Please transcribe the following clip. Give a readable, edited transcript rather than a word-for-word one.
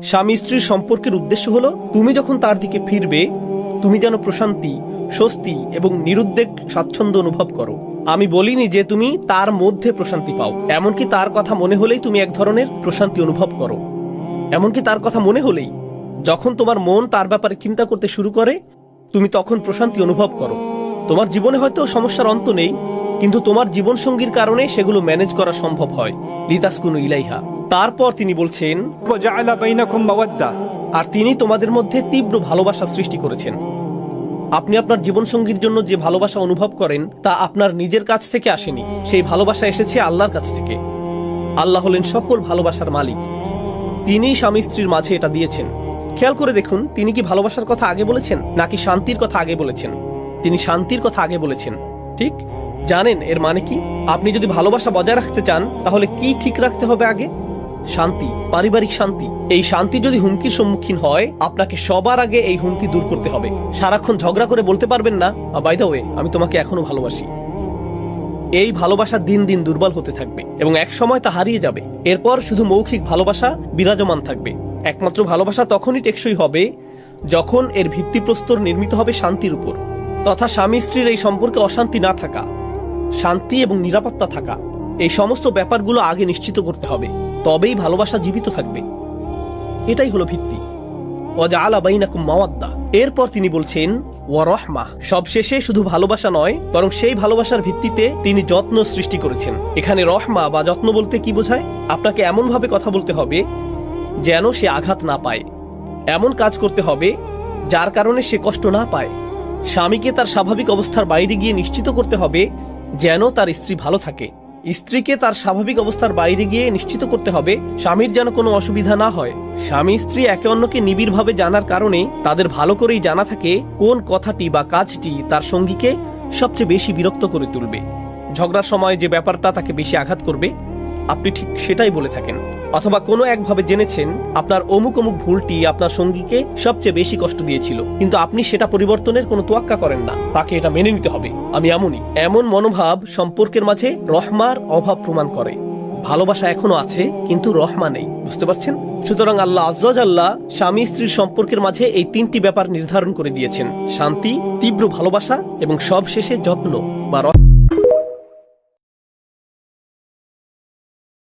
স্বামী স্ত্রীর সম্পর্কের উদ্দেশ্য হলো তুমি যখন তার দিকে ফিরবে তুমি যেন প্রশান্তি, স্বস্তি এবং নিরুদ্বেগ স্বাচ্ছন্দ্য অনুভব করো। আমি বলিনি যে তুমি তার মধ্যে প্রশান্তি পাও, এমনকি তার কথা মনে হলেই তুমি এক ধরনের প্রশান্তি অনুভব করো। এমনকি তার কথা মনে হলেই যখন তোমার মন তার ব্যাপারে চিন্তা করতে শুরু করে তুমি তখন প্রশান্তি অনুভব করো। তোমার জীবনে হয়তো সমস্যার অন্ত নেই, কিন্তু তোমার জীবনসঙ্গীর কারণে সেগুলো ম্যানেজ করা সম্ভব হয়। লিতাসকুনু ইলাইহা। তারপর তিনি বলছেন, وجعل بينكم مودة। আর তিনি তোমাদের মধ্যে তীব্র ভালোবাসা সৃষ্টি করেছেন। আপনি আপনার জীবনসঙ্গীর জন্য যে ভালোবাসা অনুভব করেন তা আপনার নিজের কাছ থেকে আসেনি, সেই ভালোবাসা এসেছে আল্লাহর কাছ থেকে। আল্লাহ হলেন সকল ভালোবাসার মালিক, তিনিই স্বামী স্ত্রীর মাঝে এটা দিয়েছেন। খেয়াল করে দেখুন, তিনি কি ভালোবাসার কথা আগে বলেছেন নাকি শান্তির কথা আগে বলেছেন? তিনি শান্তির কথা আগে বলেছেন। ঠিক জানেন এর মানে কি? আপনি যদি ভালোবাসা বজায় রাখতে চান তাহলে কি ঠিক রাখতে হবে আগে? শান্তি, পারিবারিক শান্তি। এই শান্তি যদি হুমকির সম্মুখীন হয় আপনাকে সবার আগে এই হুমকি দূর করতে হবে। সারাক্ষণ ঝগড়া করে বলতে পারবেন না, বাই দ্য ওয়ে আমি তোমাকে এখনো ভালোবাসি। এই ভালোবাসা দিন দিন দুর্বল হতে থাকবে এবং এক সময় তা হারিয়ে যাবে। এরপর শুধু মৌখিক ভালোবাসা বিরাজমান থাকবে। একমাত্র ভালোবাসা তখনই টেকসই হবে যখন এর ভিত্তিপ্রস্তর নির্মিত হবে শান্তির উপর, তথা স্বামী স্ত্রীর এই সম্পর্কে অশান্তি না থাকা, শান্তি এবং নিরাপত্তা থাকা। এই সমস্ত ব্যাপারগুলো আগে নিশ্চিত করতে হবে, তবেই ভালোবাসা জীবিত থাকবে। এটাই হলো ভিত্তি। ওয়াজআলা বাইনাকুম মাওয়াদ্দা। এরপর তিনি বলছেন ওয়া রাহমা। সবশেষে শুধু ভালোবাসা নয়, বরং সেই ভালোবাসার ভিত্তিতে তিনি যত্ন সৃষ্টি করেছেন। এখানে রহমা বা যত্ন বলতে কি বোঝায়? আপনাকে এমন ভাবে কথা বলতে হবে যেন সে আঘাত না পায়, এমন কাজ করতে হবে যার কারণে সে কষ্ট না পায়। স্বামীকে তার স্বাভাবিক অবস্থার বাইরে গিয়ে নিশ্চিত করতে হবে যেন তার স্ত্রী ভালো থাকে। স্ত্রীকে তার স্বাভাবিক অবস্থার বাইরে গিয়ে নিশ্চিত করতে হবে স্বামীর যেন কোনো অসুবিধা না হয়। স্বামী স্ত্রী একে অন্যকে নিবিড়ভাবে জানার কারণে তাদের ভালো করেই জানা থাকে কোন কথাটি বা কাজটি তার সঙ্গীকে সবচেয়ে বেশি বিরক্ত করে তুলবে। ঝগড়ার সময় যে ব্যাপারটা তাকে বেশি আঘাত করবে আপনি ঠিক সেটাই বলে থাকেন, অথবা কোনো একভাবে জেনেছেন আপনার অমুক অমুক ভুলটি আপনার সঙ্গীকে সবচেয়ে বেশি কষ্ট দিয়েছিল, কিন্তু আপনি সেটা পরিবর্তনের কোনো তোয়াক্কা করেন না। তাকে এটা মেনে নিতে হবে, আমি এমনই। এমন মনোভাব সম্পর্কের মাঝে রহমার অভাব প্রমাণ করে। ভালোবাসা এখনো আছে কিন্তু রহমা নেই, বুঝতে পারছেন? সুতরাং আল্লাহ আযজা ওয়া জাল্লা স্বামী স্ত্রীর সম্পর্কের মাঝে এই তিনটি ব্যাপার নির্ধারণ করে দিয়েছেন: শান্তি, তীব্র ভালোবাসা এবং সবশেষে যত্ন বা